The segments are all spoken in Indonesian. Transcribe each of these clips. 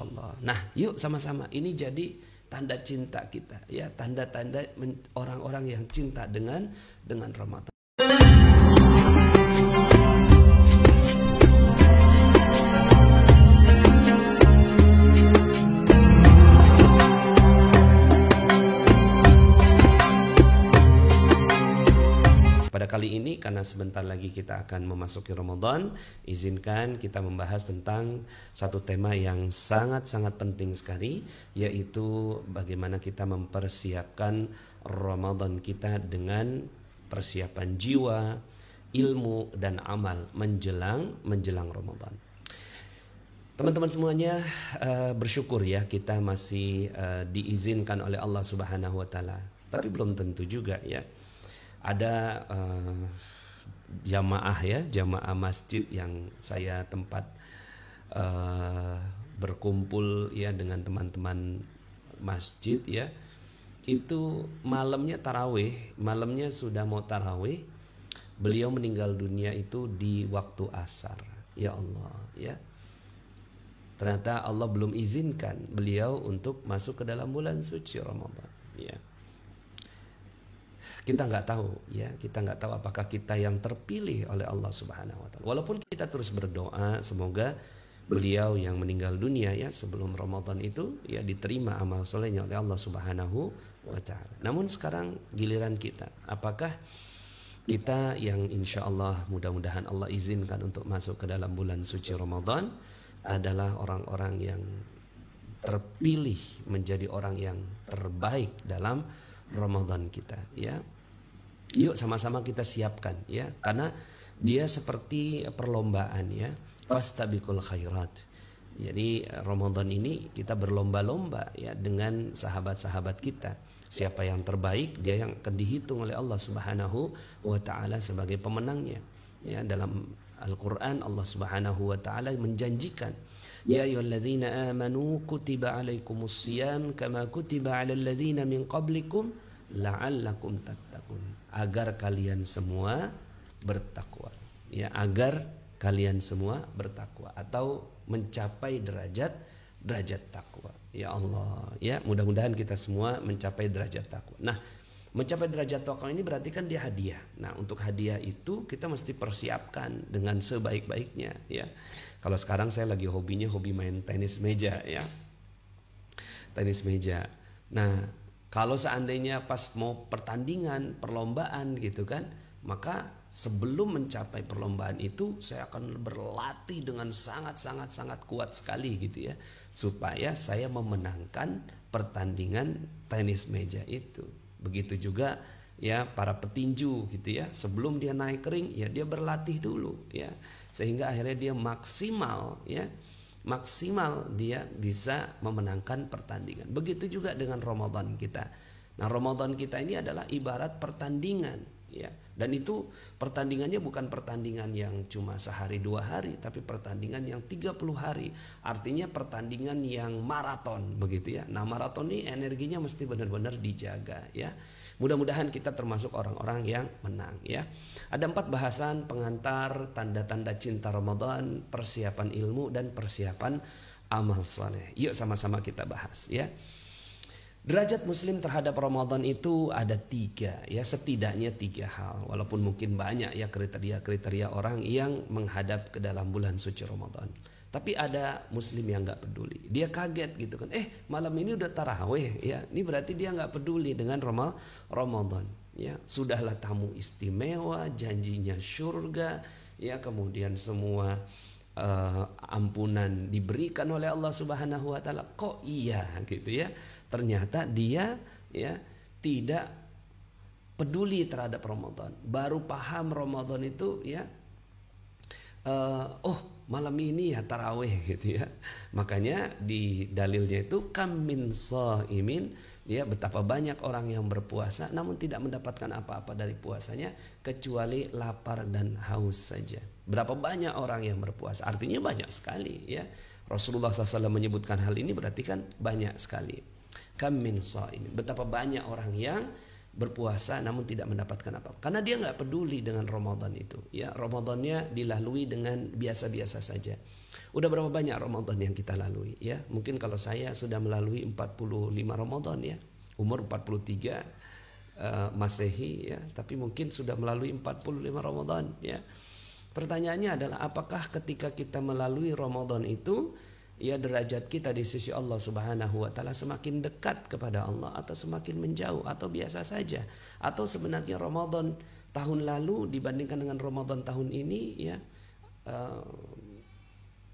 Allah. Nah, yuk sama-sama ini jadi tanda cinta kita, ya, tanda-tanda orang-orang yang cinta dengan Ramadan. Pada kali ini, karena sebentar lagi kita akan memasuki Ramadan, izinkan kita membahas tentang satu tema yang sangat-sangat penting sekali, yaitu bagaimana kita mempersiapkan Ramadan kita dengan persiapan jiwa, ilmu, dan amal menjelang Ramadan. Teman-teman semuanya, bersyukur ya kita masih diizinkan oleh Allah Subhanahu wa taala. Tapi belum tentu juga ya. Ada jamaah masjid yang saya tempat berkumpul ya dengan teman-teman masjid ya, itu malamnya tarawih, malamnya sudah mau tarawih, beliau meninggal dunia itu di waktu asar. Ya Allah ya, ternyata Allah belum izinkan beliau untuk masuk ke dalam bulan suci Ramadan ya. Kita nggak tahu ya, kita nggak tahu apakah kita yang terpilih oleh Allah Subhanahu wa taala. Walaupun kita terus berdoa semoga beliau yang meninggal dunia ya sebelum Ramadan itu ya diterima amal solehnya oleh Allah Subhanahu wa taala. Namun sekarang giliran kita, apakah kita yang insya Allah mudah-mudahan Allah izinkan untuk masuk ke dalam bulan suci Ramadan adalah orang-orang yang terpilih menjadi orang yang terbaik dalam Ramadan kita ya. Yuk sama-sama kita siapkan ya, karena dia seperti perlombaan ya, fastabiqul khairat. Jadi Ramadan ini kita berlomba-lomba ya dengan sahabat-sahabat kita. Siapa yang terbaik, dia yang akan dihitung oleh Allah Subhanahu wa taala sebagai pemenangnya. Ya, dalam Al-Qur'an Allah Subhanahu wa taala menjanjikan, ya ayyuhalladzina amanu kutiba alaikumus shiyam kama kutiba alal ladzina min qablikum la'allakum tattaqun, agar kalian semua bertakwa ya, agar kalian semua bertakwa atau mencapai derajat takwa ya Allah ya, mudah-mudahan kita semua mencapai derajat takwa. Nah, mencapai derajat takwa ini berarti kan dia hadiah. Nah, untuk hadiah itu kita mesti persiapkan dengan sebaik-baiknya ya. Kalau sekarang saya lagi hobi main tenis meja ya, tenis meja. Nah, kalau seandainya pas mau pertandingan, perlombaan gitu kan, maka sebelum mencapai perlombaan itu saya akan berlatih dengan sangat kuat sekali gitu ya, supaya saya memenangkan pertandingan tenis meja itu. Begitu juga ya para petinju gitu ya, sebelum dia naik ring ya dia berlatih dulu ya, sehingga akhirnya dia maksimal dia bisa memenangkan pertandingan. Begitu juga dengan Ramadan kita. Nah, Ramadan kita ini adalah ibarat pertandingan ya. Dan itu pertandingannya bukan pertandingan yang cuma sehari dua hari, tapi pertandingan yang 30 hari. Artinya pertandingan yang maraton begitu ya. Nah, maraton ini energinya mesti benar-benar dijaga ya. Mudah-mudahan kita termasuk orang-orang yang menang ya. Ada 4 bahasan pengantar tanda-tanda cinta Ramadan, persiapan ilmu, dan persiapan amal saleh. Yuk sama-sama kita bahas ya. Derajat muslim terhadap Ramadan itu ada 3 ya, setidaknya 3 hal. Walaupun mungkin banyak ya kriteria orang yang menghadap ke dalam bulan suci Ramadan. Tapi ada muslim yang gak peduli. Dia kaget gitu kan. Malam ini udah tarawih ya. Ini berarti dia gak peduli dengan Ramadan ya. Sudahlah tamu istimewa, janjinya surga ya, kemudian semua ampunan diberikan oleh Allah Subhanahu wa taala. Kok iya gitu ya. Ternyata dia ya tidak peduli terhadap Ramadan. Baru paham Ramadan itu ya, malam ini ya tarawih gitu ya. Makanya di dalilnya itu kam min shaimin ya, betapa banyak orang yang berpuasa namun tidak mendapatkan apa-apa dari puasanya kecuali lapar dan haus saja. Berapa banyak orang yang berpuasa? Artinya banyak sekali ya. Rasulullah SAW menyebutkan hal ini berarti kan banyak sekali. Kam min shaimin, betapa banyak orang yang berpuasa namun tidak mendapatkan apa-apa karena dia nggak peduli dengan Ramadan itu ya. Ramadannya dilalui dengan biasa-biasa saja. Udah berapa banyak Ramadan yang kita lalui ya? Mungkin kalau saya sudah melalui 45 Ramadan ya. Umur 43 Masehi ya, tapi mungkin sudah melalui 45 Ramadan ya. Pertanyaannya adalah apakah ketika kita melalui Ramadan itu ya derajat kita di sisi Allah Subhanahu wa taala semakin dekat kepada Allah atau semakin menjauh atau biasa saja, atau sebenarnya Ramadan tahun lalu dibandingkan dengan Ramadan tahun ini ya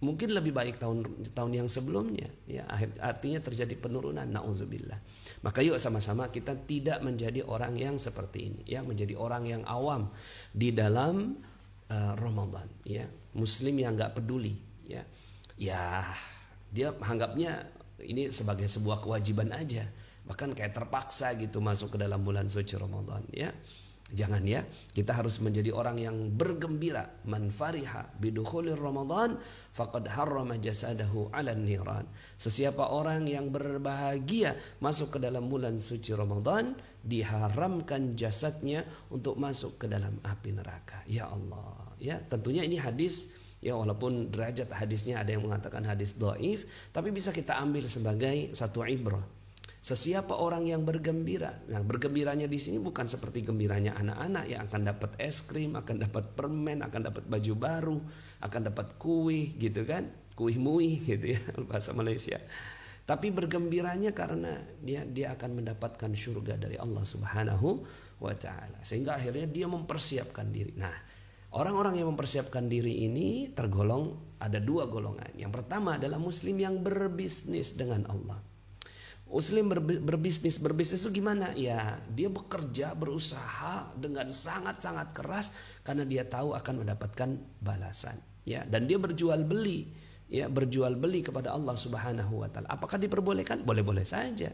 mungkin lebih baik tahun yang sebelumnya ya, artinya terjadi penurunan, nauzubillah. Maka yuk sama-sama kita tidak menjadi orang yang seperti ini ya, menjadi orang yang awam di dalam Ramadan ya, muslim yang nggak peduli ya, dia menganggapnya ini sebagai sebuah kewajiban aja, bahkan kayak terpaksa gitu masuk ke dalam bulan suci Ramadan ya. Jangan ya, kita harus menjadi orang yang bergembira. Man fariha bidukhulir Ramadan faqad harrama jasadahu 'alan niran. Sesiapa orang yang berbahagia masuk ke dalam bulan suci Ramadan, diharamkan jasadnya untuk masuk ke dalam api neraka. Ya Allah, ya tentunya ini hadis ya, walaupun derajat hadisnya ada yang mengatakan hadis dhaif, tapi bisa kita ambil sebagai satu ibrah. Sesiapa orang yang bergembira, nah bergembiranya di sini bukan seperti gembiranya anak-anak yang akan dapat es krim, akan dapat permen, akan dapat baju baru, akan dapat kuih gitu kan, kuih muih gitu ya bahasa Malaysia. Tapi bergembiranya karena dia akan mendapatkan surga dari Allah Subhanahu wa taala. Sehingga akhirnya dia mempersiapkan diri. Nah, orang-orang yang mempersiapkan diri ini tergolong ada dua golongan. Yang pertama adalah muslim yang berbisnis dengan Allah. Muslim berbisnis itu gimana? Ya, dia bekerja, berusaha dengan sangat-sangat keras karena dia tahu akan mendapatkan balasan. Ya, dan dia berjual beli, ya, berjual beli kepada Allah Subhanahu wa taala. Apakah diperbolehkan? Boleh-boleh saja.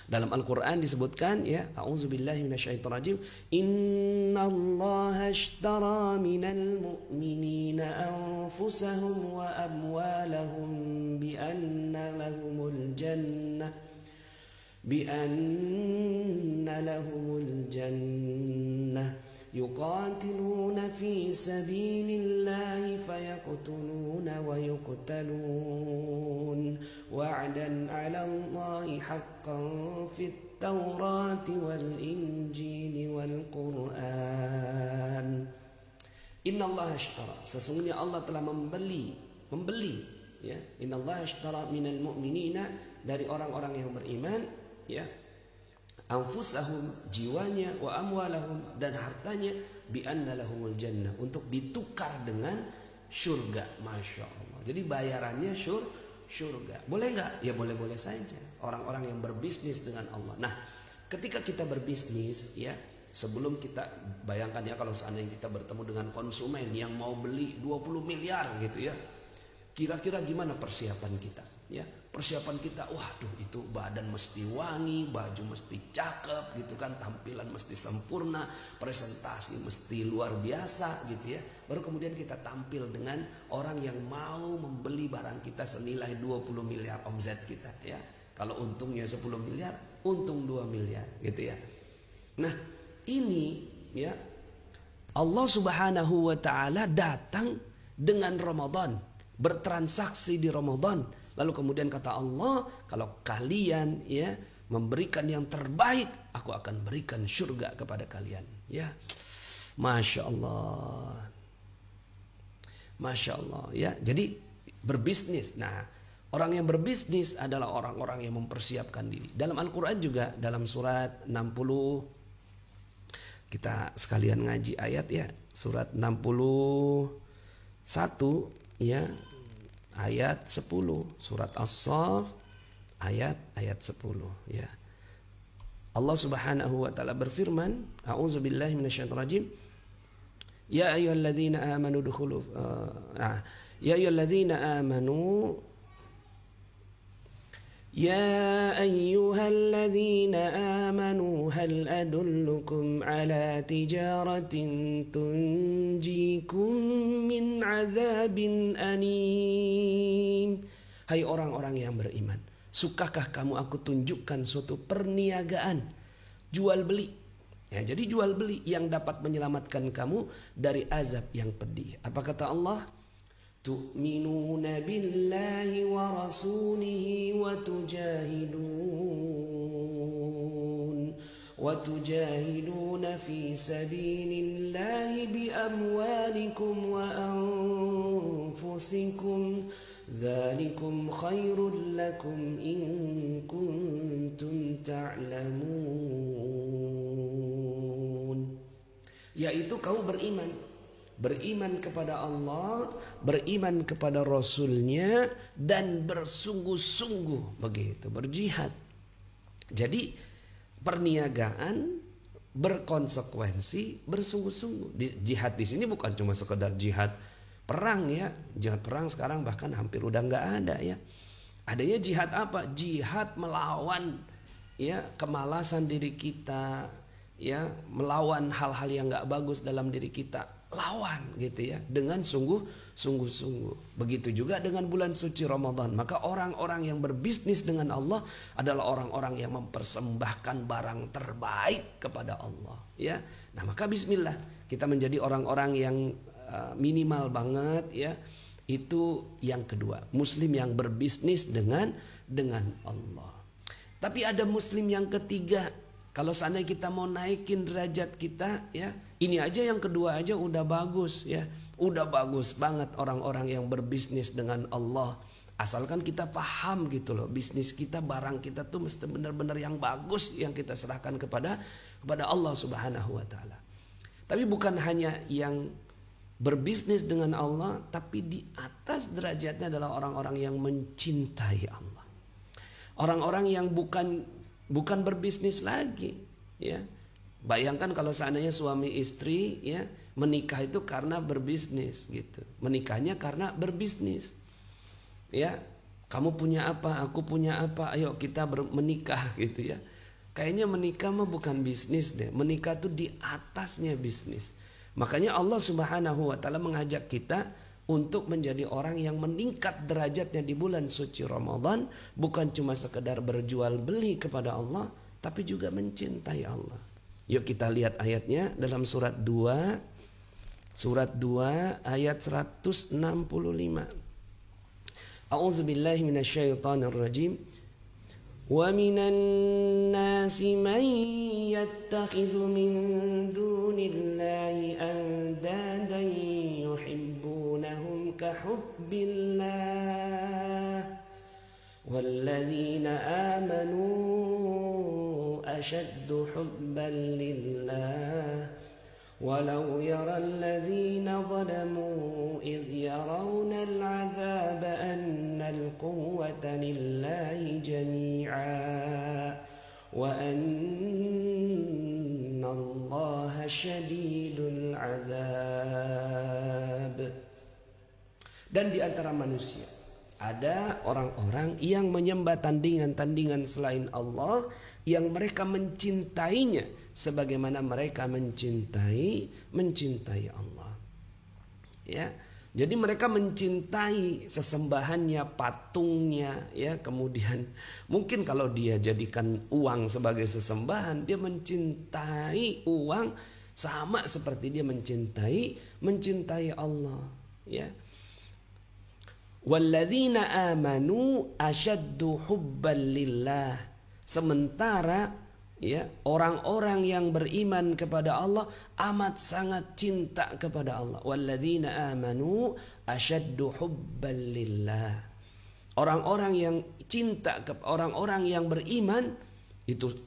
Dalam Al-Quran disebutkan ya, a'udzubillahi minasyaitonirrajim, innallaha ashtara minal mu'minina anfusahum wa amwalahum bianna lahumul jannah يقاتلون في سبيل الله فيقتلون ويقتلون وعدا على الله حقا في التوراة والإنجيل والقرآن Inna Allah ashtara, sesungguhnya Allah telah membeli ya, Inna Allah ashtara minal mu'minina, dari orang-orang yang beriman ya, anfusahum, jiwanya, wa amwalahum, dan hartanya, bi anna lahumul jannah, untuk ditukar dengan surga. Masya Allah. Jadi bayarannya surga. Boleh nggak? Ya boleh-boleh saja. Orang-orang yang berbisnis dengan Allah. Nah, ketika kita berbisnis ya, sebelum kita bayangkan ya, kalau seandainya kita bertemu dengan konsumen yang mau beli 20 miliar gitu ya, kira-kira gimana persiapan kita ya? Persiapan kita, waduh itu badan mesti wangi, baju mesti cakep gitu kan, tampilan mesti sempurna, presentasi mesti luar biasa gitu ya. Baru kemudian kita tampil dengan orang yang mau membeli barang kita senilai 20 miliar omset kita ya. Kalau untungnya 10 miliar, untung 2 miliar gitu ya. Nah, ini ya, Allah Subhanahu wa taala datang dengan Ramadan, bertransaksi di Ramadan. Lalu kemudian kata Allah, kalau kalian ya memberikan yang terbaik, aku akan berikan surga kepada kalian. Ya, Masya Allah, Masya Allah. Ya, jadi berbisnis. Nah, orang yang berbisnis adalah orang-orang yang mempersiapkan diri. Dalam Al-Quran juga, dalam surat 60, kita sekalian ngaji ayat ya, surat 61 ya, ayat 10, surat As-Saff ayat 10 ya. Allah Subhanahu wa taala berfirman, a'udzubillahi minasyaitonirrajim, ya ayyuhalladzina amanu dukhulu ya ayyuhalladzina amanu يا أيها الذين آمنوا هل أدلكم على تجارة تنجيكم من عذاب أليم. Hai orang-orang yang beriman, sukakah kamu aku tunjukkan suatu perniagaan jual beli ya, jadi jual beli yang dapat menyelamatkan kamu dari azab yang pedih. Apa kata Allah? tu'minuna billahi wa rasulihi wa tujahiduna fi sabilillahi bi amwalikum wa anfusikum dzalikum khairul lakum in kuntum ta'lamun. Yaitu kamu beriman kepada Allah, beriman kepada Rasulnya, dan bersungguh-sungguh begitu, berjihad. Jadi perniagaan berkonsekuensi, bersungguh-sungguh. Jihad di sini bukan cuma sekedar jihad perang ya. Jihad perang sekarang bahkan hampir udah nggak ada ya. Adanya jihad apa? Jihad melawan ya kemalasan diri kita, ya melawan hal-hal yang nggak bagus dalam diri kita. Lawan gitu ya dengan sungguh-sungguh. Begitu juga dengan bulan suci Ramadan. Maka orang-orang yang berbisnis dengan Allah adalah orang-orang yang mempersembahkan barang terbaik kepada Allah ya. Nah, maka bismillah kita menjadi orang-orang yang minimal banget ya. Itu yang kedua, muslim yang berbisnis dengan Allah. Tapi ada muslim yang ketiga. Kalau seandainya kita mau naikin derajat kita ya, ini aja yang kedua aja udah bagus ya. Udah bagus banget orang-orang yang berbisnis dengan Allah. Asalkan kita paham gitu loh, bisnis kita, barang kita tuh mesti benar-benar yang bagus yang kita serahkan kepada Allah Subhanahu wa taala. Tapi bukan hanya yang berbisnis dengan Allah, tapi di atas derajatnya adalah orang-orang yang mencintai Allah. Orang-orang yang bukan berbisnis lagi ya. Bayangkan kalau seandainya suami istri ya menikah itu karena berbisnis gitu. Menikahnya karena berbisnis. Ya, kamu punya apa, aku punya apa, ayo kita menikah gitu ya. Kayaknya menikah mah bukan bisnis deh. Menikah tuh di atasnya bisnis. Makanya Allah Subhanahu wa taala mengajak kita untuk menjadi orang yang meningkat derajatnya di bulan suci Ramadan, bukan cuma sekedar berjual beli kepada Allah, tapi juga mencintai Allah. Yuk kita lihat ayatnya dalam surat 2 ayat 165. A'udzubillahi minasyaitonir rajim. وَمِنَ النَّاسِ مَن يَتَّخِذُ مِن دُونِ اللَّهِ أَندَادًا يُحِبُّونَهُمْ كَحُبِّ اللَّهِ وَالَّذِينَ آمَنُوا أَشَدُّ حُبًّا لِلَّهِ وَلَوْ يَرَى الَّذِينَ ظَلَمُوا إِذْ يَرَوْنَ الْعَذَابَ أَنَّ الْقُوَّةَ لِلَّهِ جَمِيعًا وَأَنَّ اللَّهَ شَدِيدُ الْعَذَابِ. Dan di antara manusia ada orang-orang yang menyembah tandingan-tandingan selain Allah, yang mereka mencintainya sebagaimana mereka mencintai Allah. Ya. Jadi mereka mencintai sesembahannya, patungnya, ya. Kemudian mungkin kalau dia jadikan uang sebagai sesembahan, dia mencintai uang sama seperti dia mencintai Allah, ya. Walladzina amanu asyaddu hubban lillah. Sementara ya orang-orang yang beriman kepada Allah amat sangat cinta kepada Allah. Walladzina amanu asyaddu hubban lillah. Orang-orang yang cinta orang-orang yang beriman itu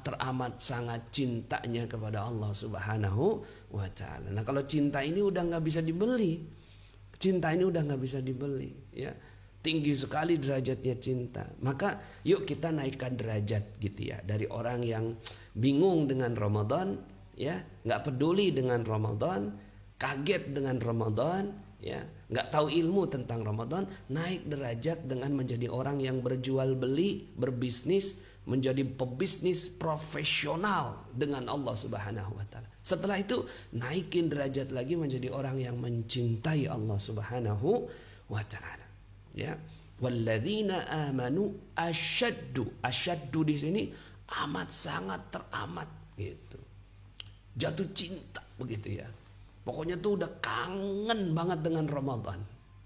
teramat sangat cintanya kepada Allah Subhanahu wa taala. Nah, kalau cinta ini udah nggak bisa dibeli. Cinta ini udah nggak bisa dibeli, ya. Tinggi sekali derajatnya cinta. Maka yuk kita naikkan derajat gitu ya. Dari orang yang bingung dengan Ramadan, ya, nggak peduli dengan Ramadan, kaget dengan Ramadan, ya, nggak tahu ilmu tentang Ramadan, naik derajat dengan menjadi orang yang berjual beli, berbisnis, menjadi pebisnis profesional dengan Allah Subhanahu wa taala. Setelah itu naikin derajat lagi menjadi orang yang mencintai Allah Subhanahu wa taala. Ya, walladzina amanu asyaddu di sini amat sangat teramat gitu. Jatuh cinta begitu ya. Pokoknya tuh udah kangen banget dengan Ramadan.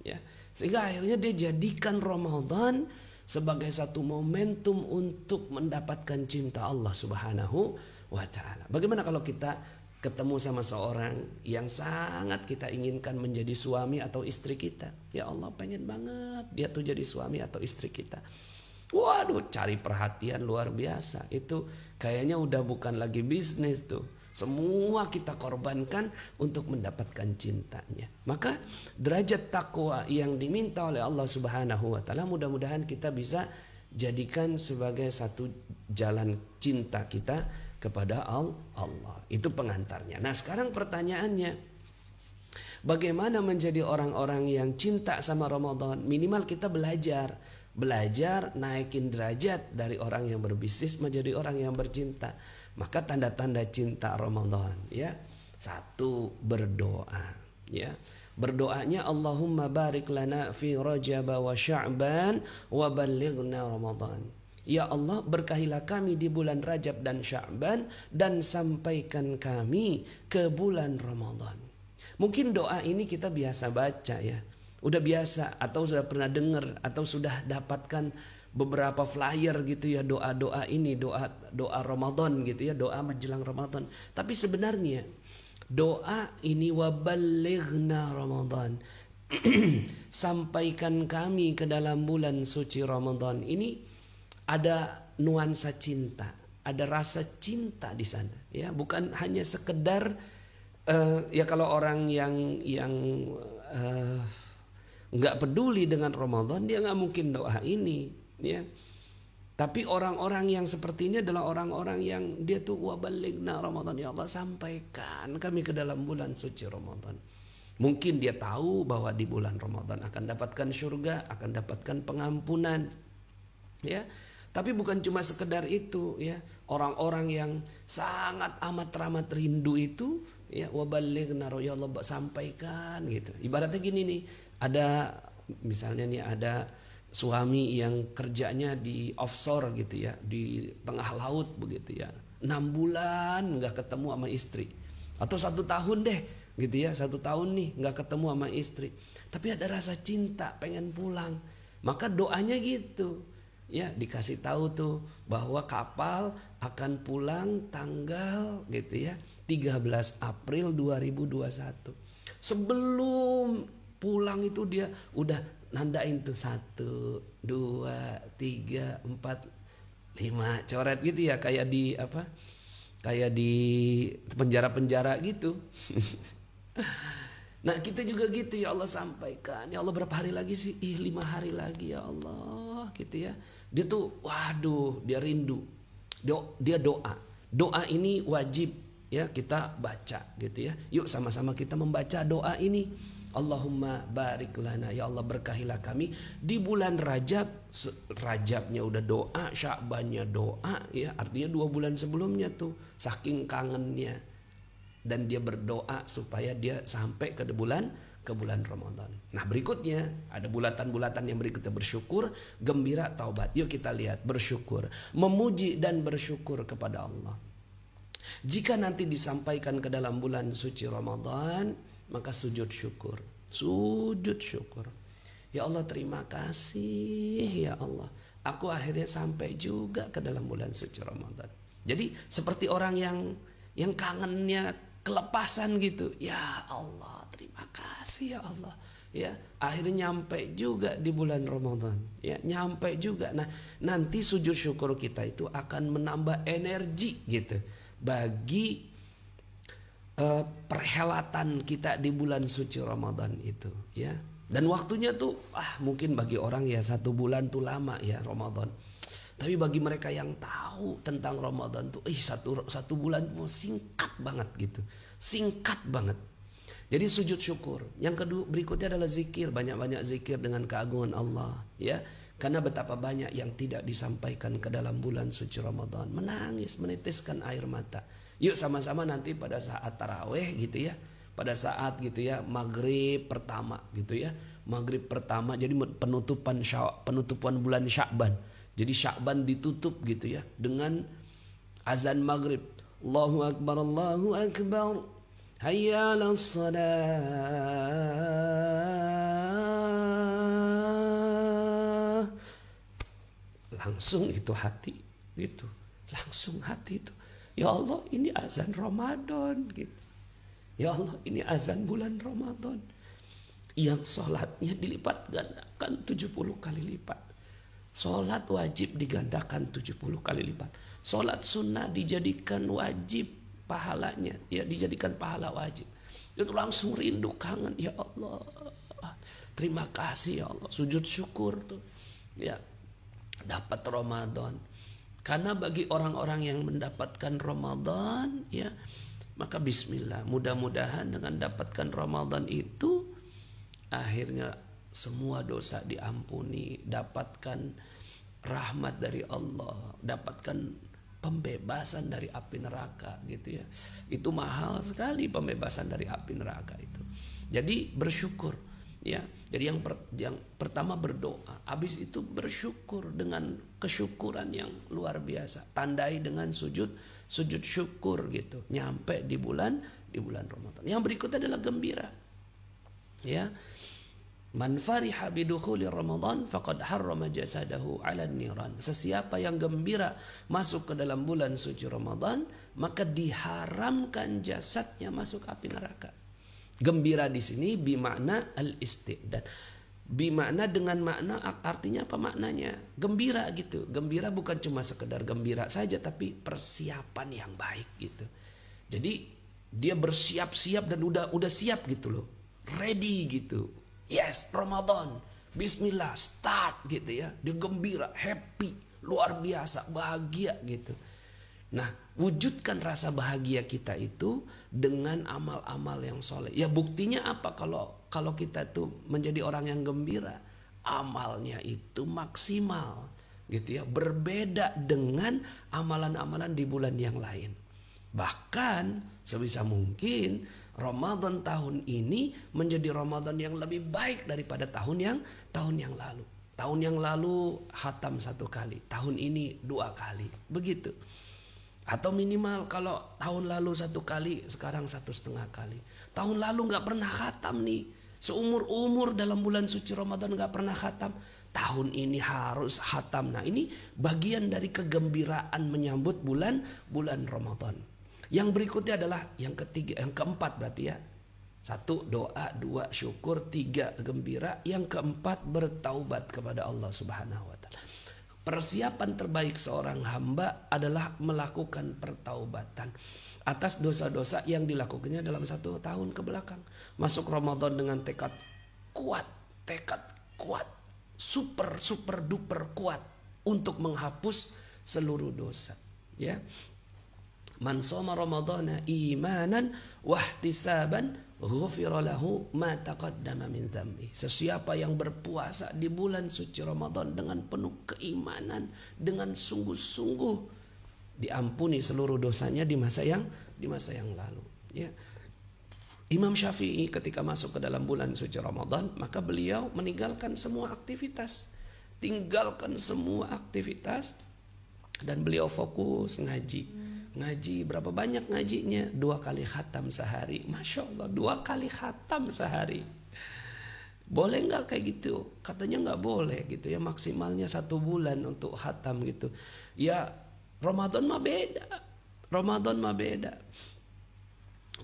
ya. Sehingga akhirnya dia jadikan Ramadan sebagai satu momentum untuk mendapatkan cinta Allah Subhanahu wa taala. Bagaimana kalau kita ketemu sama seorang yang sangat kita inginkan menjadi suami atau istri kita? Ya Allah, pengen banget dia tuh jadi suami atau istri kita. Waduh, cari perhatian luar biasa. Itu kayaknya udah bukan lagi bisnis tuh. Semua kita korbankan untuk mendapatkan cintanya. Maka derajat takwa yang diminta oleh Allah Subhanahu wa taala mudah-mudahan kita bisa jadikan sebagai satu jalan cinta kita kepada Allah. Itu pengantarnya. Nah, sekarang pertanyaannya, bagaimana menjadi orang-orang yang cinta sama Ramadan? Minimal kita belajar naikin derajat dari orang yang berbisnis menjadi orang yang bercinta. Maka tanda-tanda cinta Ramadan, ya. Satu, berdoa, ya. Berdoanya Allahumma barik lana fi Rajab wa Sya'ban wa ballighna Ramadan. Ya Allah, berkahilah kami di bulan Rajab dan Sya'ban dan sampaikan kami ke bulan Ramadan. Mungkin doa ini kita biasa baca, ya. Udah biasa atau sudah pernah dengar atau sudah dapatkan beberapa flyer gitu ya, doa-doa ini, doa Ramadan gitu ya, doa menjelang Ramadan. Tapi sebenarnya doa ini waballighna Ramadan sampaikan kami ke dalam bulan suci Ramadan ini ada nuansa cinta, ada rasa cinta di sana, ya, bukan hanya sekedar ya kalau orang yang nggak peduli dengan Ramadan dia nggak mungkin doa ini, ya. Tapi orang-orang yang seperti ini adalah orang-orang yang dia tuh waballighna Ramadan, ya Allah sampaikan kami ke dalam bulan suci Ramadan. Mungkin dia tahu bahwa di bulan Ramadan akan dapatkan surga, akan dapatkan pengampunan, ya. Tapi bukan cuma sekedar itu, ya. Orang-orang yang sangat amat rindu itu, ya, waballighna, ya Allah sampaikan gitu. Ibaratnya gini nih, ada misalnya nih ada suami yang kerjanya di offshore gitu ya, di tengah laut begitu ya, 6 bulan nggak ketemu sama istri, atau 1 tahun deh gitu ya, 1 tahun nih nggak ketemu sama istri, tapi ada rasa cinta pengen pulang, maka doanya gitu ya, dikasih tahu tuh bahwa kapal akan pulang tanggal gitu ya 13 April 2021. Sebelum pulang itu dia udah nandain tuh 1, 2, 3, 4, 5 coret gitu ya, kayak di apa? Kayak di penjara-penjara gitu. Nah, kita juga gitu, ya Allah sampaikan. Ya Allah, berapa hari lagi sih? 5 hari lagi ya Allah, gitu ya. Dia tuh waduh, dia rindu. Dia doa. Doa ini wajib ya kita baca gitu ya. Yuk sama-sama kita membaca doa ini. Allahumma barik lana, ya Allah berkahilah kami di bulan Rajab. Rajabnya udah doa, Sya'bannya doa, ya, artinya 2 bulan sebelumnya tuh saking kangennya, dan dia berdoa supaya dia sampai ke bulan Ramadan. Nah, berikutnya ada bulatan-bulatan yang berikutnya, bersyukur, gembira, taubat. Yuk kita lihat, bersyukur, memuji dan bersyukur kepada Allah. Jika nanti disampaikan ke dalam bulan suci Ramadan, maka sujud syukur. Ya Allah, terima kasih ya Allah, aku akhirnya sampai juga ke dalam bulan suci Ramadan. Jadi seperti orang yang kangennya kelepasan gitu. Ya Allah, terima kasih ya Allah, ya akhirnya nyampe juga di bulan Ramadan, ya nyampe juga. Nah, nanti sujud syukur kita itu akan menambah energi gitu bagi perhelatan kita di bulan suci Ramadan itu, ya. Dan waktunya tuh mungkin bagi orang ya 1 bulan tuh lama ya Ramadan. Tapi bagi mereka yang tahu tentang Ramadan tuh satu bulan tuh singkat banget gitu. Singkat banget. Jadi sujud syukur. Yang kedua berikutnya adalah zikir, banyak-banyak zikir dengan keagungan Allah, ya. Karena betapa banyak yang tidak disampaikan ke dalam bulan suci Ramadan. Menangis, menitiskan air mata. Yuk sama-sama nanti pada saat taraweh gitu ya, pada saat gitu ya maghrib pertama gitu ya, maghrib pertama, jadi penutupan bulan Sya'ban. Jadi Sya'ban ditutup gitu ya dengan azan maghrib. Allahu Akbar, Allahu Akbar, hayya 'alas shalah, langsung itu hati gitu. Langsung hati itu. Ya Allah, ini azan Ramadan gitu. Ya Allah, ini azan bulan Ramadan. Yang sholatnya dilipat gandakan 70 kali lipat. Sholat wajib digandakan 70 kali lipat. Sholat sunnah dijadikan wajib pahalanya. Ya, dijadikan pahala wajib. Itu langsung rindu, kangen. Ya Allah, terima kasih ya Allah. Sujud syukur tuh. Ya, dapat Ramadan. Karena bagi orang-orang yang mendapatkan Ramadan, ya, maka bismillah, mudah-mudahan dengan dapatkan Ramadan itu akhirnya semua dosa diampuni, dapatkan rahmat dari Allah, dapatkan pembebasan dari api neraka gitu ya. Itu mahal sekali pembebasan dari api neraka itu. Jadi bersyukur ya. Jadi yang pertama berdoa, habis itu bersyukur dengan kesyukuran yang luar biasa. Tandai dengan sujud syukur gitu. Nyampe di bulan Ramadan. Yang berikutnya adalah gembira. Ya. Man fariha bidukhuli Ramadan faqad harrama jasadahu 'alan niran. Sesiapa yang gembira masuk ke dalam bulan suci Ramadan, maka diharamkan jasadnya masuk api neraka. Gembira di sini bimakna al-istidad. Bimakna dengan makna, artinya apa maknanya? Gembira gitu. Gembira bukan cuma sekedar gembira saja, tapi persiapan yang baik gitu. Jadi dia bersiap-siap dan udah siap gitu loh. Ready gitu. Yes, Ramadan. Bismillah, start gitu ya. Dia gembira, happy, luar biasa, bahagia gitu. Nah, wujudkan rasa bahagia kita itu dengan amal-amal yang soleh. Ya buktinya apa kalau kita tuh menjadi orang yang gembira, amalnya itu maksimal gitu ya. Berbeda dengan amalan-amalan di bulan yang lain. Bahkan sebisa mungkin Ramadan tahun ini menjadi Ramadan yang lebih baik daripada tahun yang lalu. Tahun yang lalu khatam 1 kali, tahun ini 2 kali, begitu. Atau minimal kalau tahun lalu 1 kali, sekarang 1,5 kali. Tahun lalu nggak pernah khatam nih, seumur-umur dalam bulan suci Ramadan nggak pernah khatam. Tahun ini harus khatam. Nah, ini bagian dari kegembiraan menyambut bulan Ramadan. Yang berikutnya adalah yang keempat berarti ya. 1 doa, 2 syukur, 3 gembira, yang keempat bertaubat kepada Allah Subhanahu wa taala. Persiapan terbaik seorang hamba adalah melakukan pertaubatan atas dosa-dosa yang dilakukannya dalam 1 tahun ke belakang. Masuk Ramadan dengan tekad kuat, super duper kuat untuk menghapus seluruh dosa. Ya. Man shoma ramadhana imanan wahtisaban ghufira lahu ma taqaddama min dzambi. Sesiapa yang berpuasa di bulan suci Ramadan dengan penuh keimanan, dengan sungguh-sungguh, diampuni seluruh dosanya di masa yang lalu, ya. Imam Syafi'i ketika masuk ke dalam bulan suci Ramadan, maka beliau meninggalkan semua aktivitas. Dan beliau fokus ngaji. Ngaji berapa banyak ngajinya? 2 kali khatam sehari. Masya Allah, 2 kali khatam sehari. Boleh nggak kayak gitu? Katanya nggak boleh gitu ya, maksimalnya 1 bulan untuk khatam gitu. Ya Ramadan mah beda.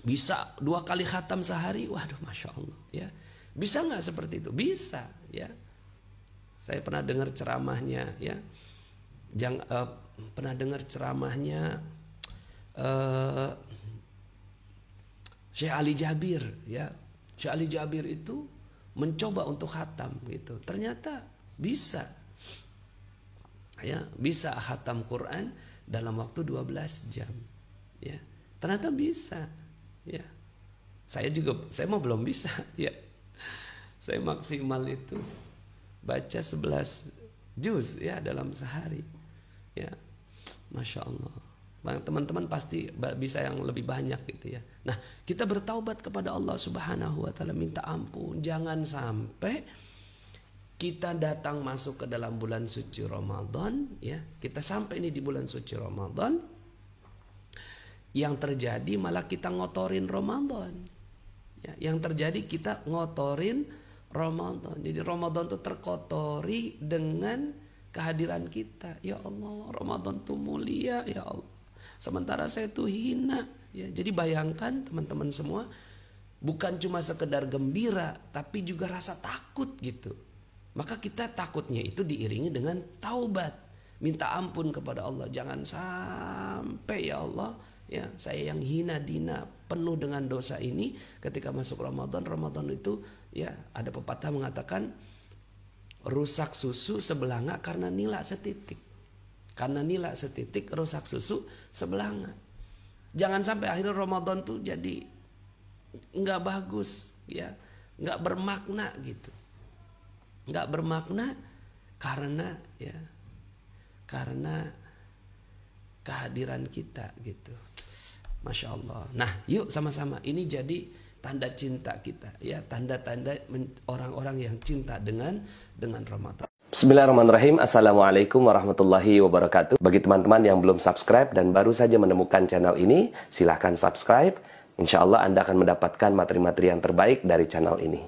Bisa 2 kali khatam sehari. Waduh, Masya Allah ya. Bisa nggak seperti itu? Bisa ya. Saya pernah dengar ceramahnya ya. Pernah dengar ceramahnya Syekh Ali Jabir ya. Syekh Ali Jabir itu mencoba untuk khatam gitu. Ternyata bisa. Ya, bisa khatam Quran dalam waktu 12 jam. Ya. Ternyata bisa. Ya. Saya mau belum bisa ya. Saya maksimal itu baca 11 juz ya dalam sehari. Ya. Masya Allah. Teman-teman pasti bisa yang lebih banyak gitu ya. Nah, kita bertaubat kepada Allah Subhanahu wa taala, minta ampun. Jangan sampai kita datang masuk ke dalam bulan suci Ramadan ya. Kita sampai ini di bulan suci Ramadan, yang terjadi malah kita ngotorin Ramadan. Ya, yang terjadi kita ngotorin Ramadan. Jadi Ramadan itu terkotori dengan kehadiran kita. Ya Allah, Ramadan tuh mulia ya Allah. Sementara saya tuh hina. Ya, jadi bayangkan teman-teman semua, bukan cuma sekedar gembira, tapi juga rasa takut gitu. Maka kita takutnya itu diiringi dengan taubat, minta ampun kepada Allah. Jangan sampai ya Allah, ya saya yang hina dina penuh dengan dosa ini ketika masuk Ramadan. Ramadan itu ya ada pepatah mengatakan rusak susu sebelanga karena nila setitik. Karena nila setitik rusak susu sebelanga. Jangan sampai akhirnya Ramadan tuh jadi nggak bagus, ya, nggak bermakna gitu. Nggak bermakna karena kehadiran kita gitu. Masya Allah. Nah, yuk sama-sama. Ini jadi tanda cinta kita, ya, tanda-tanda orang-orang yang cinta dengan Ramadan. Bismillahirrahmanirrahim. Assalamualaikum warahmatullahi wabarakatuh. Bagi teman-teman yang belum subscribe dan baru saja menemukan channel ini, silahkan subscribe. Insya Allah Anda akan mendapatkan materi-materi yang terbaik dari channel ini.